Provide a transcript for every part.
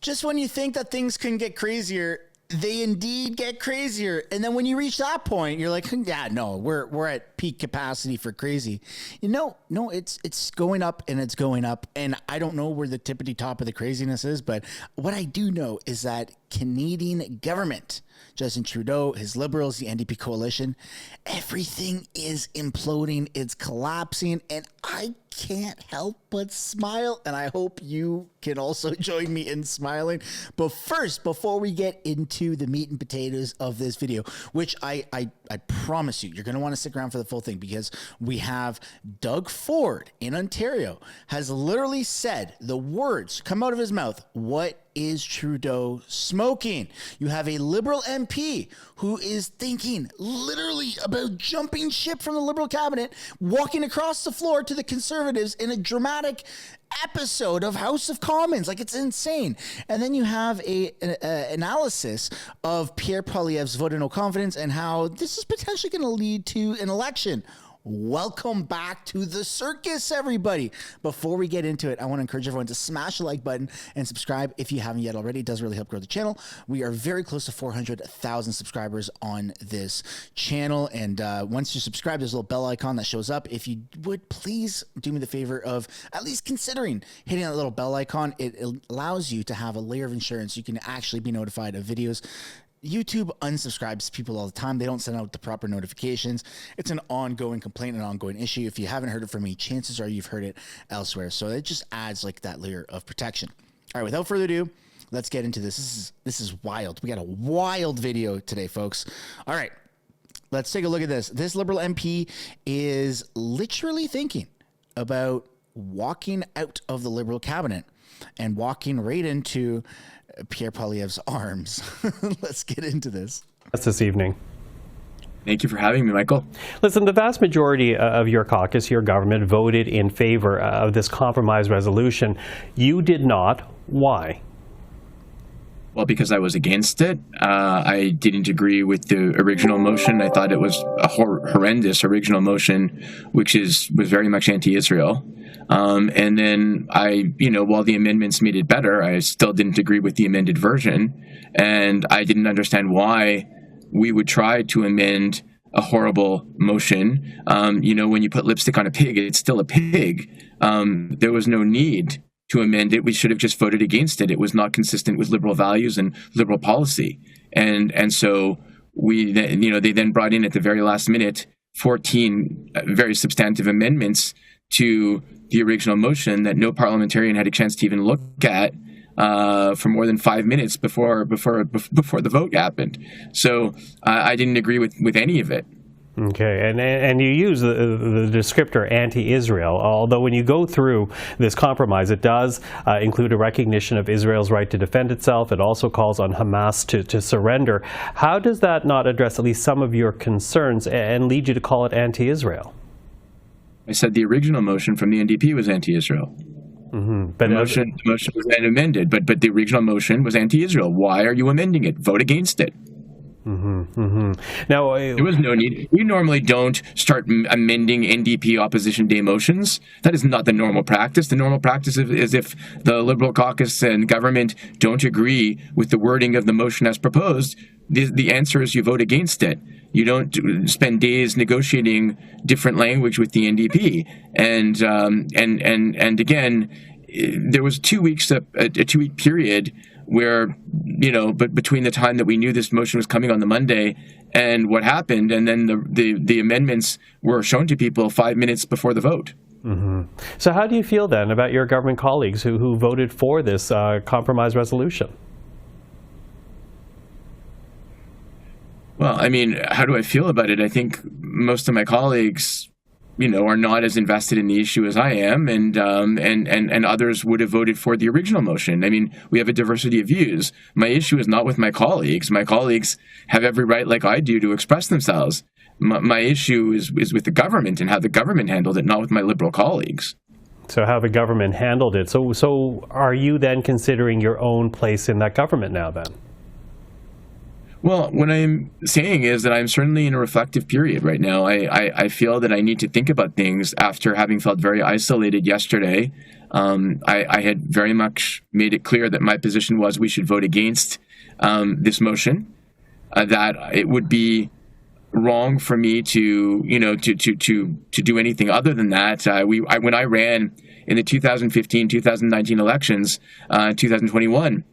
just when you think that things can get crazier, they indeed get crazier. And then when you reach that point, you're like, yeah, no, we're at peak capacity for crazy. No, it's going up and it's going up. And I don't know where the tippity top of the craziness is, but what I do know is that Canadian government, Justin Trudeau, his Liberals, the NDP coalition, everything is imploding. It's collapsing. And I can't help but smile. And I hope you can also join me in smiling. But first, before we get into the meat and potatoes of this video, which I promise you, you're going to want to stick around for the full thing, because we have Doug Ford in Ontario has literally said the words come out of his mouth. What is Trudeau smoking? You have a Liberal MP who is thinking literally about jumping ship from the Liberal cabinet, walking across the floor to the Conservatives in a dramatic episode of House of Commons. Like, it's insane. And then you have an analysis of Pierre Poilievre's vote of no confidence and how this is potentially going to lead to an election. Welcome back to the circus, everybody. Before we get into it, I want to encourage everyone to smash the like button and subscribe if you haven't yet already. It does really help grow the channel. We are very close to 400,000 subscribers on this channel. And once you subscribe, there's a little bell icon that shows up. If you would please do me the favor of at least considering hitting that little bell icon. It allows you to have a layer of insurance. You can actually be notified of videos. YouTube unsubscribes people all the time. They don't send out the proper notifications. It's an ongoing complaint, an ongoing issue. If you haven't heard it from me, chances are you've heard it elsewhere. So it just adds like that layer of protection. All right, without further ado, let's get into this. This is wild. We got a wild video today, folks. All right, let's take a look at this. This Liberal MP is literally thinking about walking out of the Liberal cabinet and walking right into Pierre Poilievre's arms. Let's get into this. This evening. Thank you for having me, Michael. Listen, the vast majority of your caucus, your government, voted in favor of this compromise resolution. You did not. Why? Well, because I was against it. I didn't agree with the original motion. I thought it was a horrendous original motion, which was very much anti-Israel. And then while the amendments made it better, I still didn't agree with the amended version. And I didn't understand why we would try to amend a horrible motion. When you put lipstick on a pig, it's still a pig. There was no need to amend it. We should have just voted against it. It was not consistent with liberal values and liberal policy. And so they then brought in at the very last minute 14 very substantive amendments to the original motion that no parliamentarian had a chance to even look at for more than 5 minutes before the vote happened. So I didn't agree with any of it. Okay, and you use the descriptor anti-Israel, although when you go through this compromise, it does include a recognition of Israel's right to defend itself. It also calls on Hamas to surrender. How does that not address at least some of your concerns and lead you to call it anti-Israel? I said the original motion from the NDP was anti-Israel. Mm-hmm. But the motion was then amended, but the original motion was anti-Israel. Why are you amending it? Vote against it. Mm-hmm. Mm-hmm. Now, there was no need. We normally don't start amending NDP Opposition Day motions. That is not the normal practice. The normal practice is if the Liberal caucus and government don't agree with the wording of the motion as proposed, the answer is you vote against it. You don't spend days negotiating different language with the NDP. And again, there was 2 weeks, a 2 week period where, but between the time that we knew this motion was coming on the Monday and what happened, and then the amendments were shown to people 5 minutes before the vote. Mm-hmm. So how do you feel then about your government colleagues who voted for this compromise resolution? Well, I mean, how do I feel about it? I think most of my colleagues, are not as invested in the issue as I am, and others would have voted for the original motion. I mean, we have a diversity of views. My issue is not with my colleagues. My colleagues have every right, like I do, to express themselves. My issue is with the government and how the government handled it, not with my Liberal colleagues. So how the government handled it. So are you then considering your own place in that government now then? Well, what I'm saying is that I'm certainly in a reflective period right now. I feel that I need to think about things after having felt very isolated yesterday. I had very much made it clear that my position was we should vote against this motion, that it would be wrong for me to, to do anything other than that. When I ran in the 2015, 2019 elections, 2021,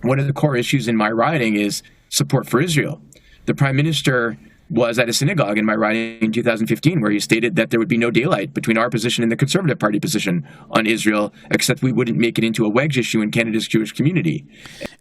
one of the core issues in my riding is support for Israel. The prime minister was at a synagogue in my riding in 2015 where he stated that there would be no daylight between our position and the Conservative Party position on Israel, except we wouldn't make it into a wedge issue in Canada's Jewish community.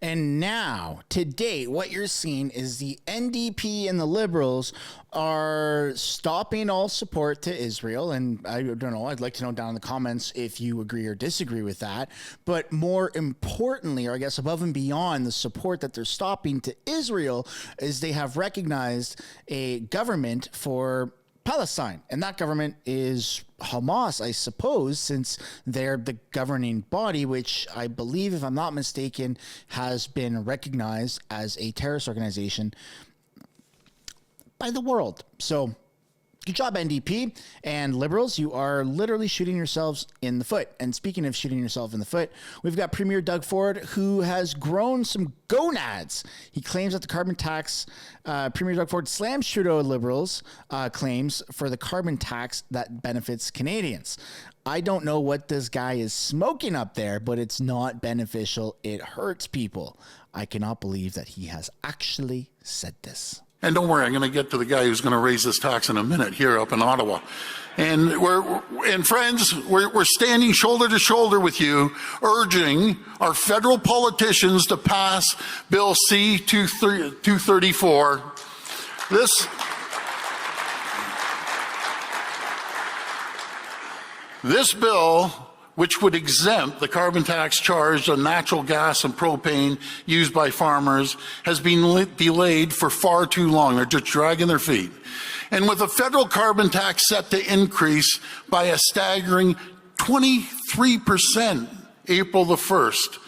And now, to date, what you're seeing is the NDP and the Liberals are stopping all support to Israel. And I don't know, I'd like to know down in the comments if you agree or disagree with that. But more importantly, or I guess above and beyond the support that they're stopping to Israel, is they have recognized a government for Palestine. And that government is Hamas, I suppose, since they're the governing body, which I believe, if I'm not mistaken, has been recognized as a terrorist organization by the world. So good job, NDP and Liberals. You are literally shooting yourselves in the foot. And speaking of shooting yourself in the foot, we've got Premier Doug Ford, who has grown some gonads. He claims that the carbon tax, Premier Doug Ford slams Trudeau Liberals' claims for the carbon tax that benefits Canadians. I don't know what this guy is smoking up there, but it's not beneficial. It hurts people. I cannot believe that he has actually said this. And don't worry, I'm going to get to the guy who's going to raise this tax in a minute here up in Ottawa. And friends, we're standing shoulder to shoulder with you, urging our federal politicians to pass Bill C-234. This bill, which would exempt the carbon tax charged on natural gas and propane used by farmers, has been delayed for far too long. They're just dragging their feet. And with a federal carbon tax set to increase by a staggering 23% April the 1st,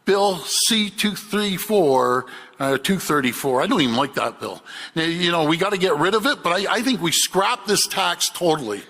Bill C-234, 234, I don't even like that bill. Now, we got to get rid of it, but I think we scrap this tax totally.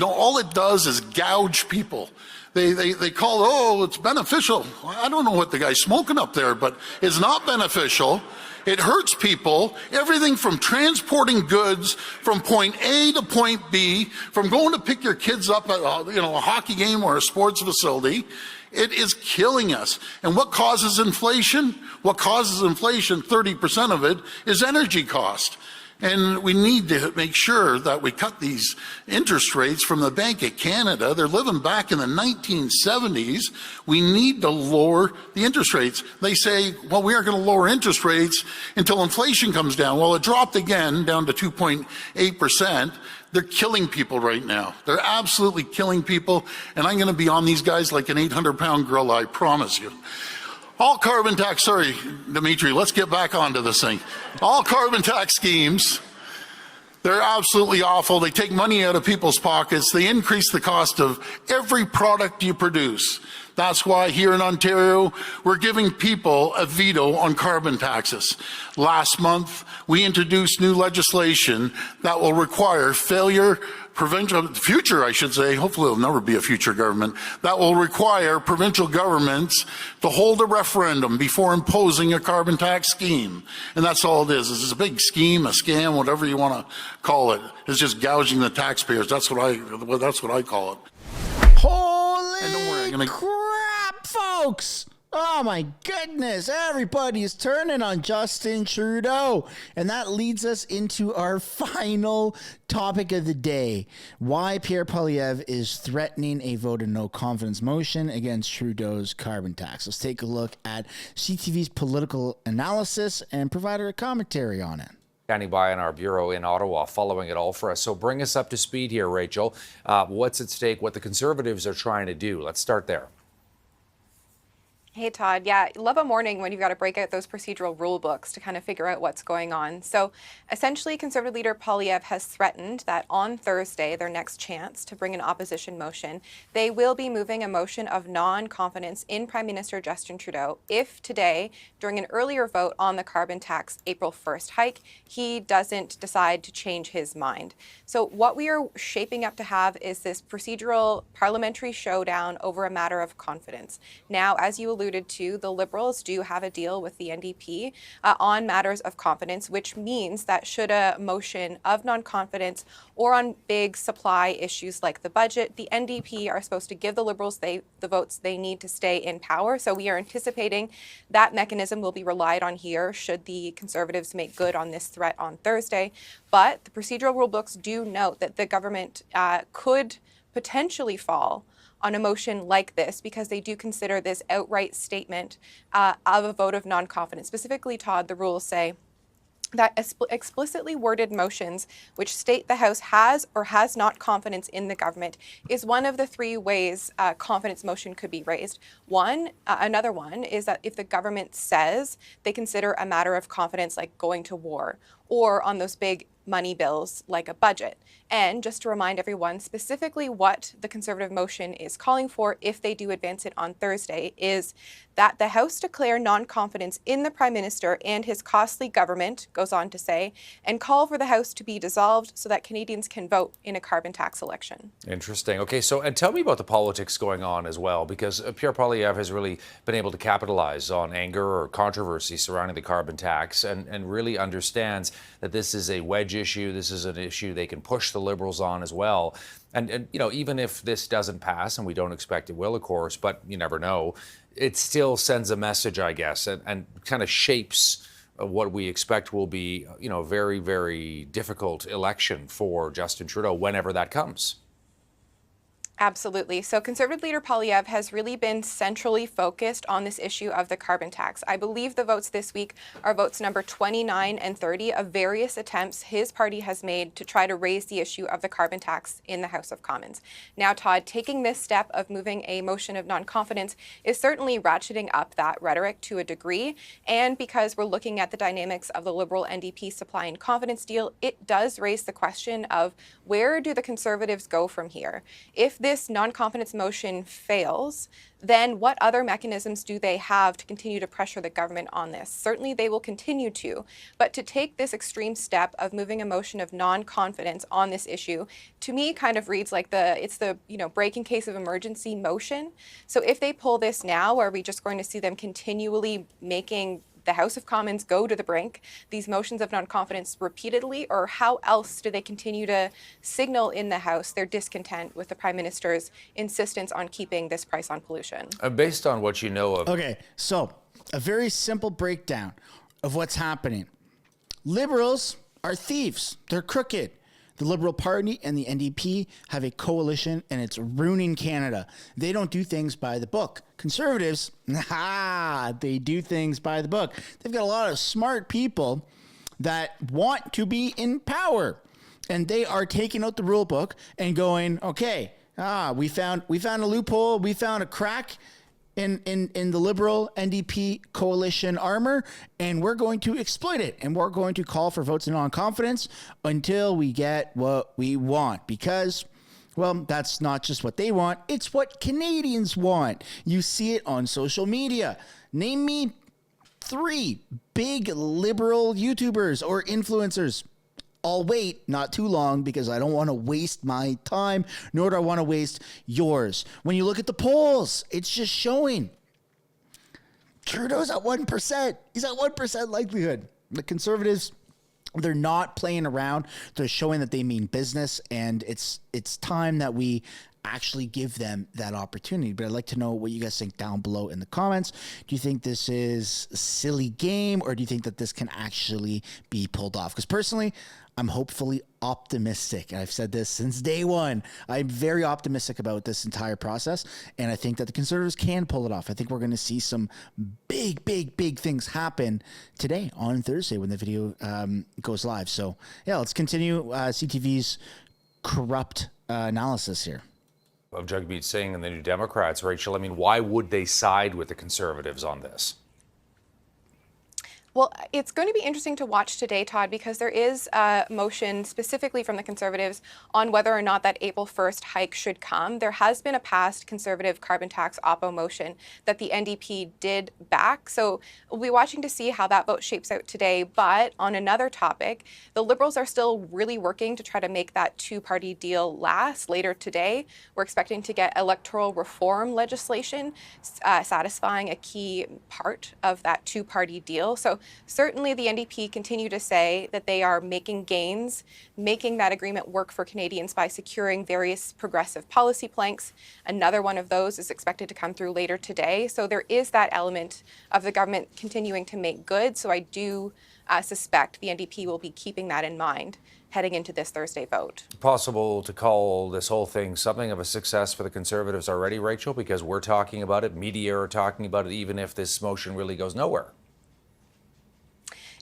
All it does is gouge people. They call it's beneficial. I don't know what the guy's smoking up there, but it's not beneficial. It hurts people. Everything from transporting goods from point A to point B, from going to pick your kids up at a hockey game or a sports facility. It is killing us. And what causes inflation? What causes inflation, 30% of it, is energy cost. And we need to make sure that we cut these interest rates from the Bank of Canada. They're living back in the 1970s. We need to lower the interest rates. They say, well, we aren't going to lower interest rates until inflation comes down. Well, it dropped again down to 2.8%. They're killing people right now. They're absolutely killing people. And I'm going to be on these guys like an 800-pound gorilla, I promise you. All carbon tax, sorry, Dimitri, let's get back onto this thing. All carbon tax schemes, they're absolutely awful. They take money out of people's pockets. They increase the cost of every product you produce. That's why here in Ontario, we're giving people a veto on carbon taxes. Last month, we introduced new legislation that will require future, I should say, hopefully there'll never be a future government, that will require provincial governments to hold a referendum before imposing a carbon tax scheme. And that's all it is. It's a big scheme, a scam, whatever you want to call it. It's just gouging the taxpayers. That's what I call it. Holy crap, folks! Oh my goodness, everybody's turning on Justin Trudeau. And that leads us into our final topic of the day. Why Pierre Poilievre is threatening a vote of no confidence motion against Trudeau's carbon tax. Let's take a look at CTV's political analysis and provide a commentary on it. Standing by in our bureau in Ottawa, following it all for us. So bring us up to speed here, Rachel. What's at stake, what the Conservatives are trying to do? Let's start there. Hey, Todd. Yeah, love a morning when you've got to break out those procedural rule books to kind of figure out what's going on. So essentially, Conservative leader Poilievre has threatened that on Thursday, their next chance to bring an opposition motion, they will be moving a motion of non-confidence in Prime Minister Justin Trudeau if today, during an earlier vote on the carbon tax April 1st hike, he doesn't decide to change his mind. So what we are shaping up to have is this procedural parliamentary showdown over a matter of confidence. Now, as you alluded to, the Liberals do have a deal with the NDP on matters of confidence, which means that should a motion of non-confidence or on big supply issues like the budget, the NDP are supposed to give the Liberals the votes they need to stay in power. So we are anticipating that mechanism will be relied on here should the Conservatives make good on this threat on Thursday. But the procedural rule books do note that the government could potentially fall on a motion like this because they do consider this outright statement of a vote of non-confidence. Specifically, Todd, the rules say that explicitly worded motions which state the House has or has not confidence in the government is one of the three ways a confidence motion could be raised. Another one is that if the government says they consider a matter of confidence like going to war or on those big money bills like a budget. And just to remind everyone, specifically what the Conservative motion is calling for if they do advance it on Thursday is that the House declare non-confidence in the Prime Minister and his costly government, goes on to say, and call for the House to be dissolved so that Canadians can vote in a carbon tax election. Interesting. Okay, so and tell me about the politics going on as well, because Pierre Poilievre has really been able to capitalize on anger or controversy surrounding the carbon tax and really understands that this is a wedge issue. This is an issue they can push the Liberals on as well. And you know, even if this doesn't pass, and we don't expect it will, of course, but you never know, it still sends a message, I guess, and kind of shapes what we expect will be, you know, a very, very difficult election for Justin Trudeau whenever that comes. Absolutely. So Conservative leader Poilievre has really been centrally focused on this issue of the carbon tax. I believe the votes this week are votes number 29 and 30 of various attempts his party has made to try to raise the issue of the carbon tax in the House of Commons. Now, Todd, taking this step of moving a motion of non-confidence is certainly ratcheting up that rhetoric to a degree. And because we're looking at the dynamics of the Liberal NDP supply and confidence deal, it does raise the question of where do the Conservatives go from here? If this non-confidence motion fails, then what other mechanisms do they have to continue to pressure the government on this? Certainly they will continue to, but to take this extreme step of moving a motion of non-confidence on this issue, to me kind of reads like it's the break in case of emergency motion. So if they pull this now, are we just going to see them continually making the House of Commons go to the brink, these motions of non-confidence repeatedly, or how else do they continue to signal in the House their discontent with the Prime Minister's insistence on keeping this price on pollution? Based on what you know of... Okay, so a very simple breakdown of what's happening. Liberals are thieves. They're crooked. The Liberal Party and the NDP have a coalition, and it's ruining Canada. They don't do things by the book. Conservatives, they do things by the book. They've got a lot of smart people that want to be in power, and they are taking out the rule book and going, okay, we found a loophole, we found a crack in the Liberal NDP coalition armor, and we're going to exploit it, and we're going to call for votes of non-confidence until we get what we want, because, well, that's not just what they want, it's what Canadians want. You see it on social media. Name me 3 big Liberal YouTubers or influencers. I'll wait not too long because I don't want to waste my time, nor do I want to waste yours. When you look at the polls, it's just showing Trudeau's at 1%. He's at 1% likelihood. The Conservatives, they're not playing around. They're showing that they mean business, and it's time that we actually give them that opportunity. But I'd like to know what you guys think down below in the comments. Do you think this is a silly game, or do you think that this can actually be pulled off? Because personally, I'm hopefully optimistic. I've said this since day one. I'm very optimistic about this entire process, and I think that the Conservatives can pull it off. I think we're going to see some big things happen today on Thursday when the video goes live. So, yeah, let's continue CTV's corrupt analysis here. of Jagmeet Singh and the New Democrats, Rachel. I mean, why would they side with the Conservatives on this? Well, it's going to be interesting to watch today, Todd, because there is a motion specifically from the Conservatives on whether or not that April 1st hike should come. There has been a past Conservative carbon tax oppo motion that the NDP did back. So we'll be watching to see how that vote shapes out today. But on another topic, the Liberals are still really working to try to make that two-party deal last. Later today, we're expecting to get electoral reform legislation satisfying a key part of that two-party deal. So certainly the NDP continue to say that they are making gains, making that agreement work for Canadians by securing various progressive policy planks. Another one of those is expected to come through later today. So there is that element of the government continuing to make good. So I do suspect the NDP will be keeping that in mind heading into this Thursday vote. Possible to call this whole thing something of a success for the Conservatives already, Rachel, because we're talking about it, media are talking about it, even if this motion really goes nowhere.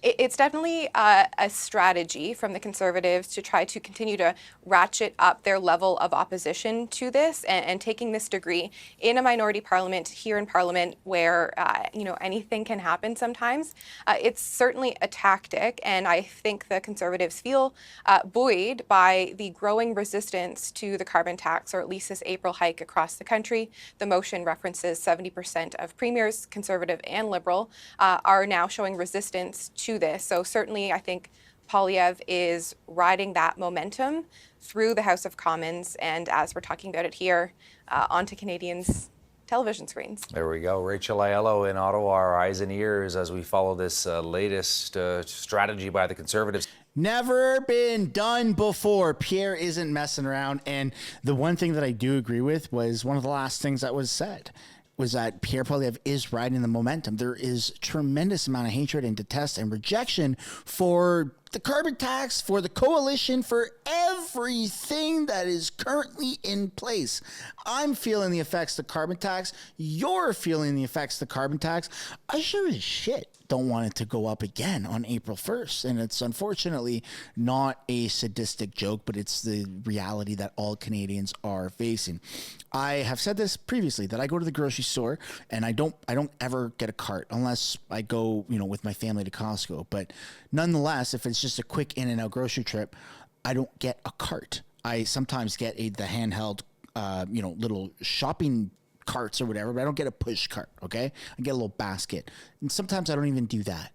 It's definitely a strategy from the Conservatives to try to continue to ratchet up their level of opposition to this and taking this degree in a minority parliament here in Parliament where, anything can happen sometimes. It's certainly a tactic, and I think the Conservatives feel buoyed by the growing resistance to the carbon tax, or at least this April hike across the country. The motion references 70% of premiers, Conservative and Liberal, are now showing resistance to this. So certainly I think Poilievre is riding that momentum through the House of Commons, and as we're talking about it here, onto Canadians' television screens. There we go. Rachel Aiello in Ottawa, our eyes and ears as we follow this latest strategy by the Conservatives. Never been done before. Pierre isn't messing around. And the one thing that I do agree with was one of the last things that was said was that Pierre Poilievre is riding the momentum. There is tremendous amount of hatred and detest and rejection for the carbon tax, for the coalition, for everything that is currently in place. I'm feeling the effects of the carbon tax. You're feeling the effects of the carbon tax. I sure as shit don't want it to go up again on April 1st. And it's unfortunately not a sadistic joke, but it's the reality that all Canadians are facing. I have said this previously, that I go to the grocery store and I don't ever get a cart unless I go, with my family to Costco. But nonetheless, if it's just a quick in and out grocery trip, I don't get a cart. I sometimes get the handheld, little shopping carts or whatever, but I don't get a push cart, okay? I get a little basket. And sometimes I don't even do that.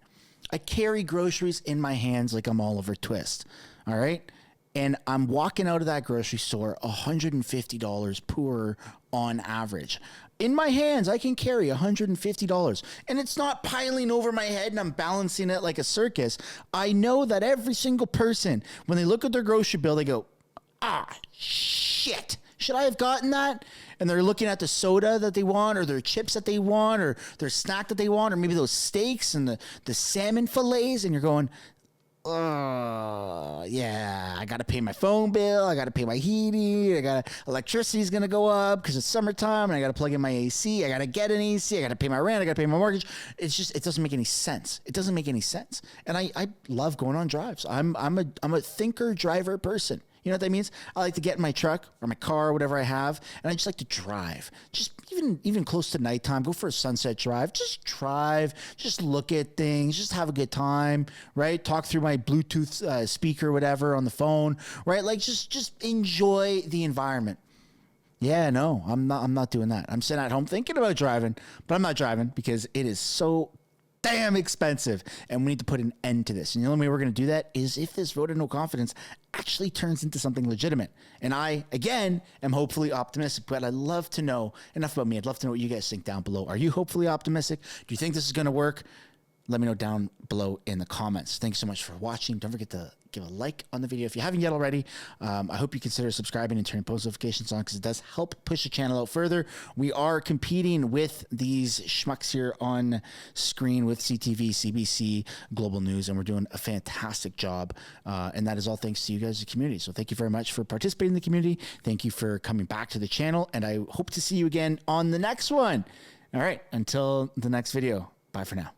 I carry groceries in my hands like I'm Oliver Twist, all right? And I'm walking out of that grocery store $150 poorer on average. In my hands, I can carry $150. And it's not piling over my head and I'm balancing it like a circus. I know that every single person, when they look at their grocery bill, they go, shit. Should I have gotten that? And they're looking at the soda that they want, or their chips that they want, or their snack that they want, or maybe those steaks and the salmon fillets, and you're going, yeah, I got to pay my phone bill, I got to pay my heating, electricity's going to go up because it's summertime, and I got to plug in my AC, I got to get an AC, I got to pay my rent, I got to pay my mortgage. It's just, it doesn't make any sense. It doesn't make any sense. And I love going on drives. I'm a thinker driver person. You know what that means? I like to get in my truck or my car or whatever I have, and I just like to drive. Just even close to nighttime, go for a sunset drive. Just drive, just look at things, just have a good time, right? Talk through my Bluetooth speaker or whatever on the phone, right? Like just enjoy the environment. Yeah, no, I'm not doing that. I'm sitting at home thinking about driving, but I'm not driving because it is so damn expensive, and we need to put an end to this. And the only way we're going to do that is if this vote of no confidence actually turns into something legitimate. And I, again, am hopefully optimistic, but I'd love to know, enough about me, I'd love to know what you guys think down below. Are you hopefully optimistic? Do you think this is going to work? Let me know down below in the comments. Thanks so much for watching. Don't forget to give a like on the video if you haven't yet already. I hope you consider subscribing and turning post notifications on because it does help push the channel out further. We are competing with these schmucks here on screen with CTV, CBC, Global News, and we're doing a fantastic job. And that is all thanks to you guys, the community. So thank you very much for participating in the community. Thank you for coming back to the channel, and I hope to see you again on the next one. All right, until the next video. Bye for now.